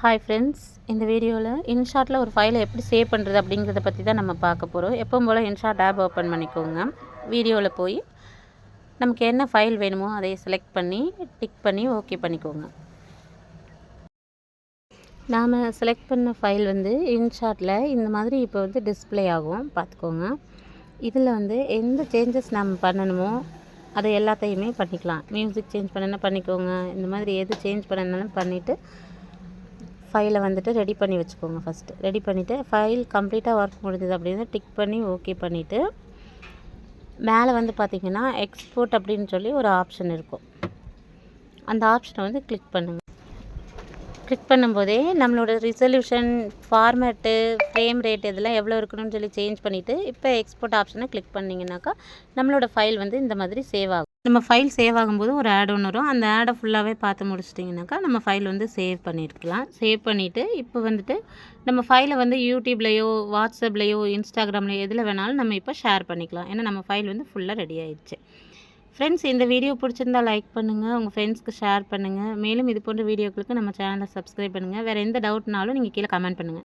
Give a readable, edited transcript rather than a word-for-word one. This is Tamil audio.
ஹாய் ஃப்ரெண்ட்ஸ், இந்த வீடியோவில் இன்ஷாட்டில் ஒரு ஃபைலை எப்படி சேவ் பண்ணுறது அப்படிங்கிறத பற்றி தான் நம்ம பார்க்க போகிறோம். எப்பவும் போல் இன்ஷாட் ஆப் ஓப்பன் பண்ணிக்கோங்க. வீடியோவில் போய் நமக்கு என்ன ஃபைல் வேணுமோ அதை செலக்ட் பண்ணி டிக் பண்ணி ஓகே பண்ணிக்கோங்க. நாம் செலக்ட் பண்ண ஃபைல் வந்து இன்ஷாட்டில் இந்த மாதிரி இப்போ வந்து டிஸ்பிளே ஆகும், பார்த்துக்கோங்க. இதில் வந்து எந்த சேஞ்சஸ் நம்ம பண்ணணுமோ அதை எல்லாத்தையுமே பண்ணிக்கலாம். மியூசிக் சேஞ்ச் பண்ணணுன்னா பண்ணிக்கோங்க. இந்த மாதிரி எது சேஞ்ச் பண்ணணும்னாலும் பண்ணிவிட்டு ஃபைலை வந்துட்டு ரெடி பண்ணி வச்சுக்கோங்க. ஃபஸ்ட்டு ரெடி பண்ணிவிட்டு ஃபைல் கம்ப்ளீட்டாக ஒர்க் முடிஞ்சது அப்படின்னு டிக் பண்ணி ஓகே பண்ணிவிட்டு மேலே வந்து பார்த்திங்கன்னா எக்ஸ்போர்ட் அப்படின்னு சொல்லி ஒரு ஆப்ஷன் இருக்கும். அந்த ஆப்ஷனை வந்து கிளிக் பண்ணுங்கள். கிளிக் பண்ணும்போதே நம்மளோட ரிசல்யூஷன், ஃபார்மேட்டு, ஃப்ரேம் ரேட் இதெல்லாம் எவ்வளோ இருக்கணும்னு சொல்லி சேஞ்ச் பண்ணிவிட்டு இப்போ எக்ஸ்போர்ட் ஆப்ஷனை கிளிக் பண்ணிங்கனாக்கா நம்மளோட ஃபைல் வந்து இந்த மாதிரி சேவ் ஆகும். நம்ம ஃபைல் சேவ் ஆகும்போது ஒரு ஆட் ஒன்று வரும். அந்த ஆடை ஃபுல்லாகவே பார்த்து முடிச்சிட்டிங்கனாக்கா நம்ம ஃபைல் வந்து சேவ் பண்ணியிருக்கலாம். சேவ் பண்ணிவிட்டு இப்போ வந்துட்டு நம்ம ஃபைலை வந்து யூடியூப்லேயோ, வாட்ஸ்அப்லேயோ, இன்ஸ்டாகிராம்லேயோ எதில் வேணாலும் நம்ம இப்போ ஷேர் பண்ணிக்கலாம். ஏன்னா நம்ம ஃபைல் வந்து ஃபுல்லாக ரெடி ஆயிடுச்சு. ஃப்ரெண்ட்ஸ், இந்த வீடியோ பிடிச்சிருந்தால் லைக் பண்ணுங்கள், உங்கள் ஃப்ரெண்ட்ஸ்க்கு ஷேர் பண்ணுங்கள். மேலும் இது போன்ற வீடியோக்களுக்கு நம்ம சேனலை சப்ஸ்கிரைப் பண்ணுங்கள். வேறு எந்த டவுட்னாலும் நீங்கள் கீழே கமெண்ட் பண்ணுங்கள்.